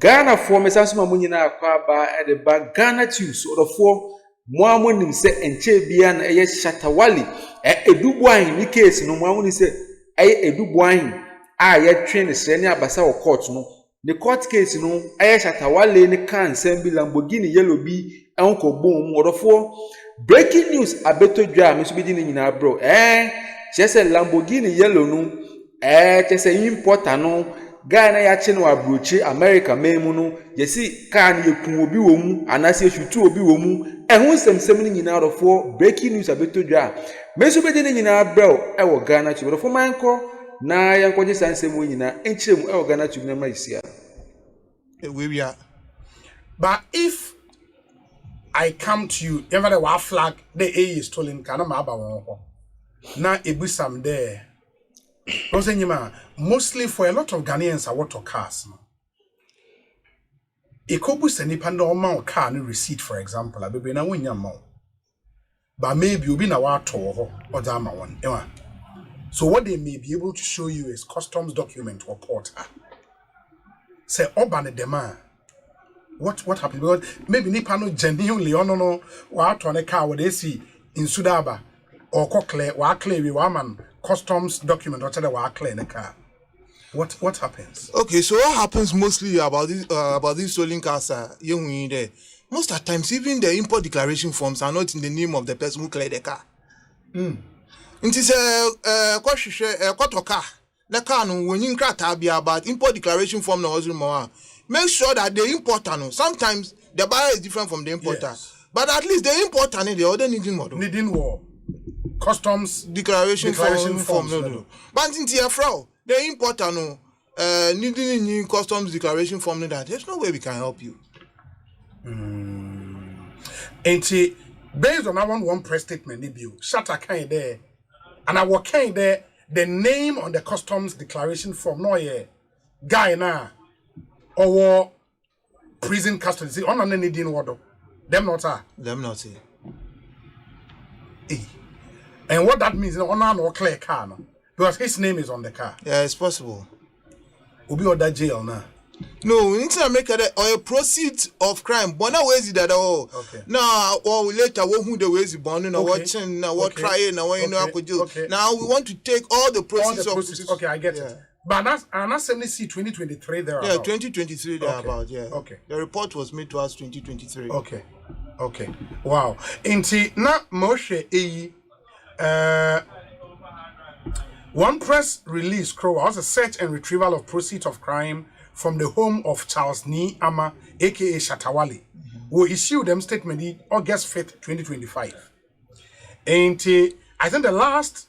Ghana for mesansoma munyina akwaba e de ba Ghanatube so odofo moamu nim se enche bia na eye Shatta Wale edubuan ni case no moamu ni se eye edubuan a ye twen ne sre ne abasa wo court no the court case no eye Shatta Wale ne kan nsem bi Lamborghini yellow bi enko bom odofo breaking news abeto dwa me so bi di ne nyina bro chese Lamborghini yellow no chese importer no guy na ya che no abrochi America memu no yesi car na yekun obi wo mu anase shutu obi wo mu ehun semsem ni nyina odofo breaking news abeto dwa me so be di ne nyina bro wo Ghanatube odofo manko na yankoje sansem wo nyina enchirem wo Ghanatube na maisia we are. But if I come to you, ever the war flag, the A is stolen, kana maba won. Na ebusam there. Mostly for a lot of Ghanaians are water cars. A cobus and a car no receipt, for example, I be na win your but maybe you'll be na water or dama one. So what they may be able to show you is customs document or porter. Say Oban demand. What happened? Because maybe Nipano genuinely no what on a car what they see in Sudaba or Cockle, Wale, Waman, customs document or the Wale in a car. What happens? Okay, so what happens mostly about these stolen cars young there? Most of the times, even the import declaration forms are not in the name of the person who cleared the car. It is a car. The car no when you crack about import declaration form no more. Make sure that the importer no. Sometimes the buyer is different from the importer, yes. But at least the importer the other needing more. Needing war. Customs declaration form no. But in here, Flōw, the importer no needing new customs declaration form no that. There's no way we can help you. And based on our one press statement, Shatta kind there, and I work kind there. The name on the customs declaration form, no yeah, guy na or prison custody. See, on any din word, them not them not And what that means, on no clear car, no? Because his name is on the car. Yeah, it's possible. Will be on that jail now. No, we need to make a proceeds of crime. But now where's it that all? Okay. Now or later who the ways born or watching now what trying now you know I could do. Now we want to take all the proceeds. Okay, I get it. But that's 2023 there. Yeah, 2023 there about. Yeah. Okay. The report was made to us 2023. Okay. Wow. Inti na Moshe one press release was a search and retrieval of proceeds of crime from the home of Charles Nii Armah, aka Shatta Wale, who issued them statement August 5th, 2025. And I think the last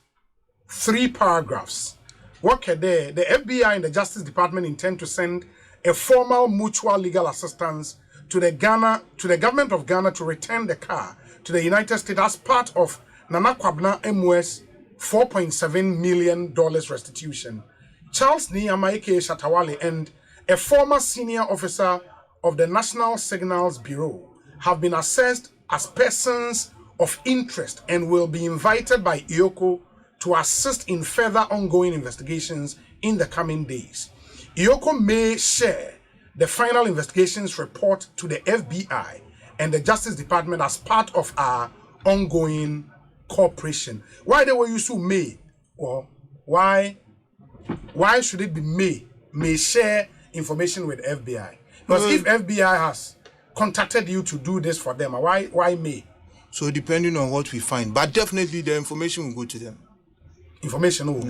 3 paragraphs, there, the FBI and the Justice Department intend to send a formal mutual legal assistance to the government of Ghana to return the car to the United States as part of Nana Kwabena MOS $4.7 million restitution. Charles Nii Armah, aka Shatta Wale, and a former senior officer of the National Signals Bureau have been assessed as persons of interest and will be invited by IOCO to assist in further ongoing investigations in the coming days. IOCO may share the final investigations report to the FBI and the Justice Department as part of our ongoing cooperation. Why they were used to may, or why should it be may share information with FBI? Because if FBI has contacted you to do this for them, why may? So depending on what we find, but definitely the information will go to them. Information will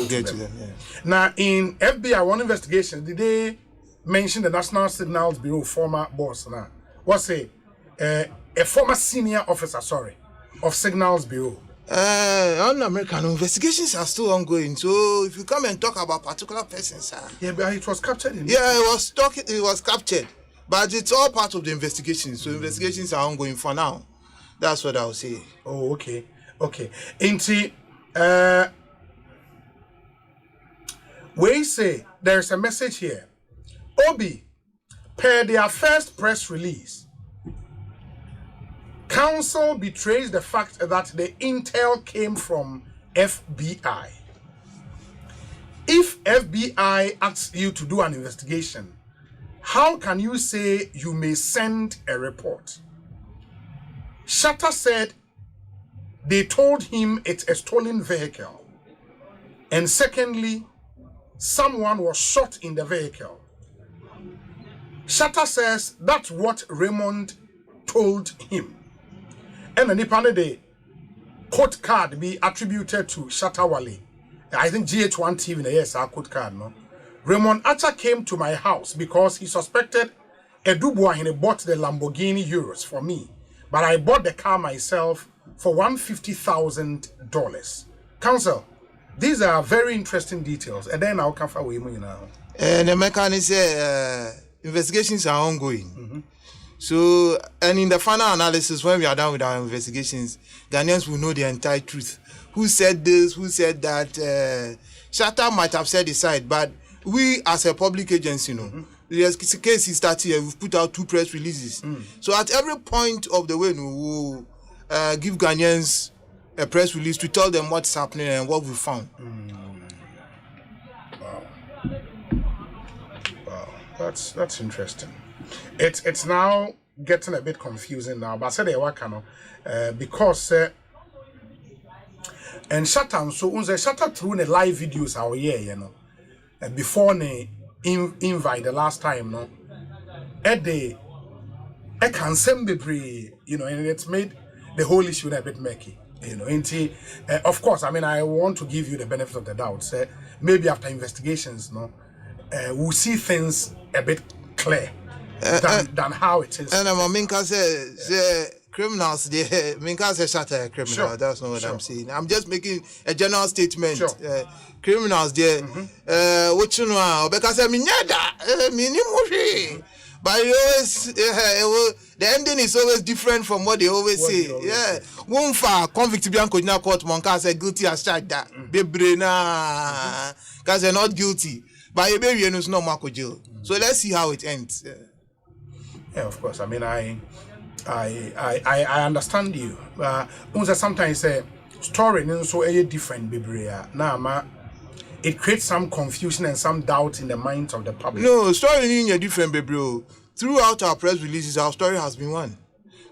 get to them. Yeah. Now in FBI one investigation, did they mention the National Signals Bureau former boss? Now what's a former senior officer, of Signals Bureau? On American investigations are still ongoing. So if you come and talk about particular persons, yeah, but it was captured. It was captured, but it's all part of the investigation. So investigations are ongoing for now. That's what I'll say. Oh, okay. Inti, we say there's a message here. Obi, per their first press release, Council betrays the fact that the intel came from FBI. If FBI asks you to do an investigation, How can you say you may send a report? Shatta said they told him it's a stolen vehicle. And secondly, someone was shot in the vehicle. Shatta says that's what Raymond told him. And the Nipane court card be attributed to Shatta Wale. I think GH1 TV, yes, our court card, no? Raymond Acha came to my house because he suspected Boahene bought the Lamborghini Euros for me, but I bought the car myself for $150,000. Counsel, these are very interesting details, and then I'll come for you now. And the mechanic said investigations are ongoing. So, and in the final analysis, when we are done with our investigations, Ghanaians will know the entire truth. Who said this? Who said that? Shatta might have said his side, but we, as a public agency, the case is started here. We've put out 2 press releases. So at every point of the way, we will give Ghanaians a press release to tell them what's happening and what we found. Wow, that's interesting. It's now getting a bit confusing now. But I said because and Shatta so Shatta through the live videos our year, before the invite the last time, no, at the can send be and it's made the whole issue a bit murky, of course, I mean, I want to give you the benefit of the doubt. Maybe after investigations, we'll see things a bit clear than how it is. And Minka says criminals, Minka says Shatta criminal. Sure. That's not what I'm saying. I'm just making a general statement. Sure. Criminals there, which you know, because I mean, but you always, the ending is always different from what they always say. One for convict Bianco in court, Monka said guilty as charged that. Because they're not guilty. But a baby is no Marco jail. So let's see how it ends. Yeah, of course. I mean, I understand you. Sometimes a story is so different, now, it creates some confusion and some doubt in the minds of the public. No, story is different, baby. Throughout our press releases, our story has been one.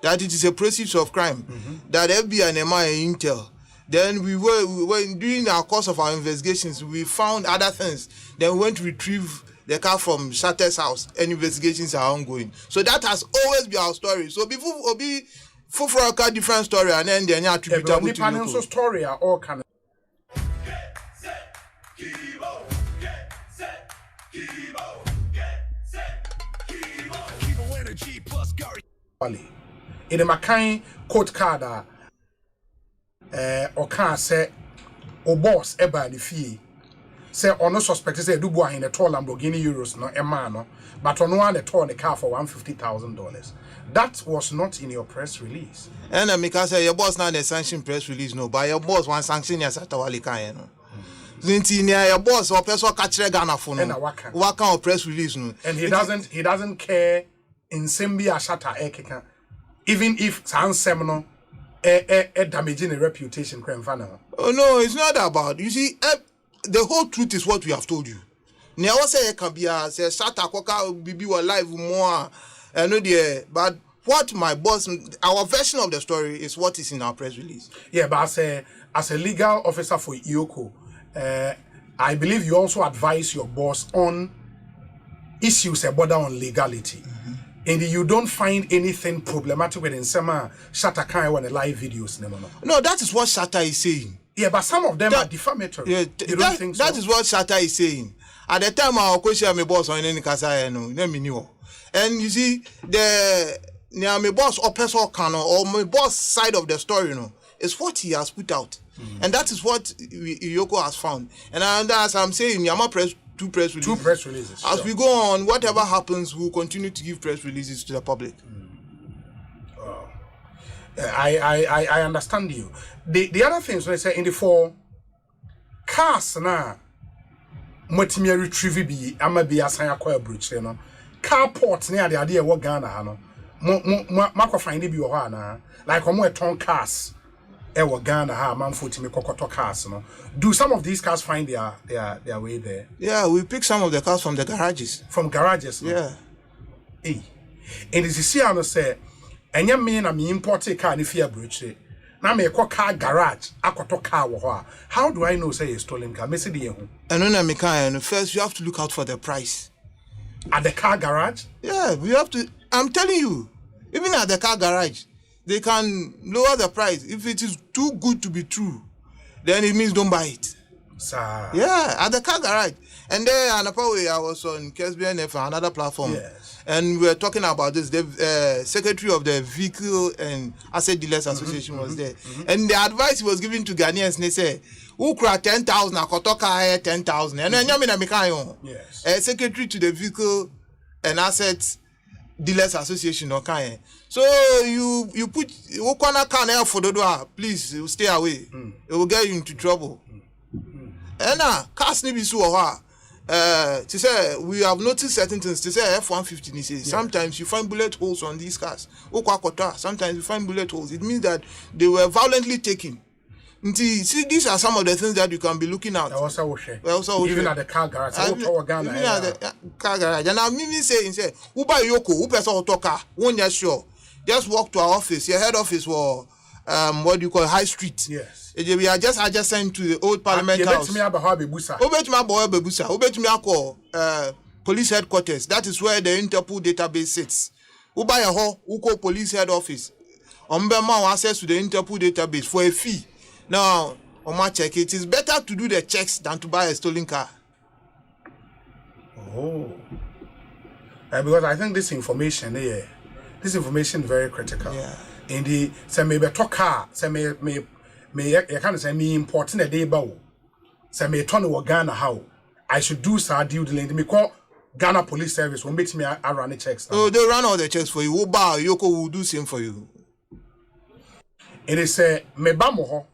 That it is a proceeds of crime. That FBI and MI intel. Then we were during our course of our investigations, we found other things. Then we went to retrieve the car from Shatta's house, and investigations are ongoing. So that has always been our story. So before we for a different story, and then they are attributable to the story are all kind of. In the Makai court card, or can say, or boss, eba the fee. Say, or no suspect say, Boahene a tall Lamborghini Euros, no, a man, but on one, a tall the car for $150,000. That was not in your press release. And because your boss not a sanction press release, no, but your boss one sanction as at Wale, no. Your boss or person catch a Ghana phone, and what kind of press release, no. And he doesn't care in Sembia Shatta Ekeka, even if San Seminole. Damaging a reputation, oh no, it's not about. You see, the whole truth is what we have told you. Now say it can be say Shatta Koka be alive more, no dear. But what my boss, our version of the story is what is in our press release. Yeah, but as a legal officer for Iyoko, I believe you also advise your boss on issues that border on legality. And you don't find anything problematic with Nsema Shatta Kai on the live videos. No, that is what Shatta is saying. Yeah, but some of them are defamatory. Yeah, you don't think so? That is what Shatta is saying. At the time, our question, my boss on any casa, no, and you see, my boss or person or my boss side of the story, is what he has put out, and that is what Iyoko has found. And as I'm saying, Yama press. Two press releases. As we go on, whatever happens, we'll continue to give press releases to the public. I understand you. The other things they say in the 4 cars na motimia retrieve bi ama bi asan akwa abrochi carport na ade ade e wo Ghana ha no makwa find bi wo ha na like omo eton cars ewo Ghana ha manfo timi kokoto cars no. Do some of these cars find their way there? Yeah, we pick some of the cars from the garages. From garages? No? Yeah. Hey, and is see I say, and you mean I import a car if you breach. Now me call car garage, I got car wa. How do I know say a stolen car? Me say the And when I'm a car, first you have to look out for the price. At the car garage? Yeah, we have to. I'm telling you, even at the car garage, they can lower the price. If it is too good to be true, then it means don't buy it. Sir. Yeah, at the car garage. And then another way I was on KSBNF, another platform. Yes. And we were talking about this. The secretary of the Vehicle and Asset Dealers Association was there. And the advice he was giving to Ghanaians, they say, who cry 10,000, akotoka 10,000. And then yes. Secretary to the Vehicle and Asset Dealers Association, okay. So you put Okwana can for the door, please stay away. It will get you into trouble. And cars need be so to say we have noticed certain things. To say F-150, sometimes you find bullet holes on these cars. Sometimes you find bullet holes. It means that they were violently taken. See, these are some of the things that you can be looking at. Even at the car garage. Even at the car garage. And I'm even saying, who buy Yoko, who person auto won't you sure? Just walk to our office. Your head office for what do you call High Street. Yes. We are just adjacent to the old Parliament House. Police headquarters. That is where the Interpol database sits. Who buy a hall, who call police head office. Umbema access to the Interpol database for a fee. Now, on my check, it is better to do the checks than to buy a stolen car. Oh. Because I think this information is very critical. Yeah. In the say maybe talk car, say me I can't say me important a day bow. Say me turn to Ghana how I should do some due diligence. Me call Ghana Police Service will make me I run the checks. Oh, they run all the checks for you. Uba Yoko will do same for you. It is me bamoho.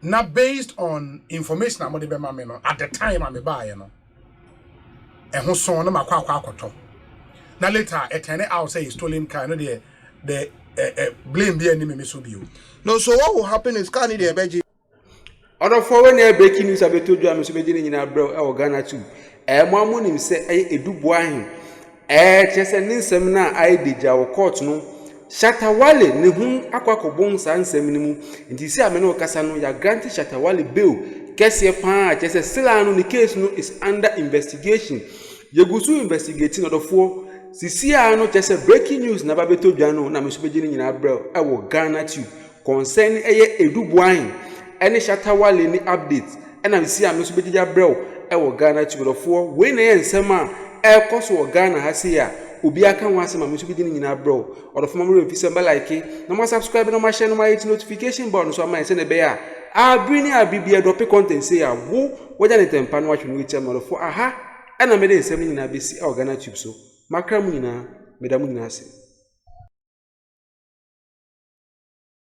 Not based on information I'm going to at the time I'm buy, you know. And who saw no makwa. Now later, a tenant out say stolen car, no the blame the enemy Misubu. No, so what will happen is can the beji. Other foreign breaking news about to do I'm submitting in our bro Ghanatube. Mwamu him say a do Boahene. Chese nin seminar I did jaw court no. Shatta Wale ne hu akwakobon san nsɛm nti si amene okasa no ya grant Shatta Wale bail kese pa chese sila no the case no is under investigation yegusu investigating odofo sisia no chese breaking news na babeto dwa no na mesobeji ni nyina bra ewo Ghanatube concern edu Boahene ene Shatta Wale ni update ena mesi amesobeji ja bra ewo Ghanatube odofo we na ye nsɛm a ekoso Ghana ha se ya obi aka wanse ma musu bidi nyina bro or of memory if you like na ma subscribe na ma share na ma hit notification bell so ma say na be ya bring ya bibia drop content say ya wo waja ne tempa no watch no iche ma for aha ana me dey nsem nyina be si Ghanatube so makra mu nyina me da mu nyina se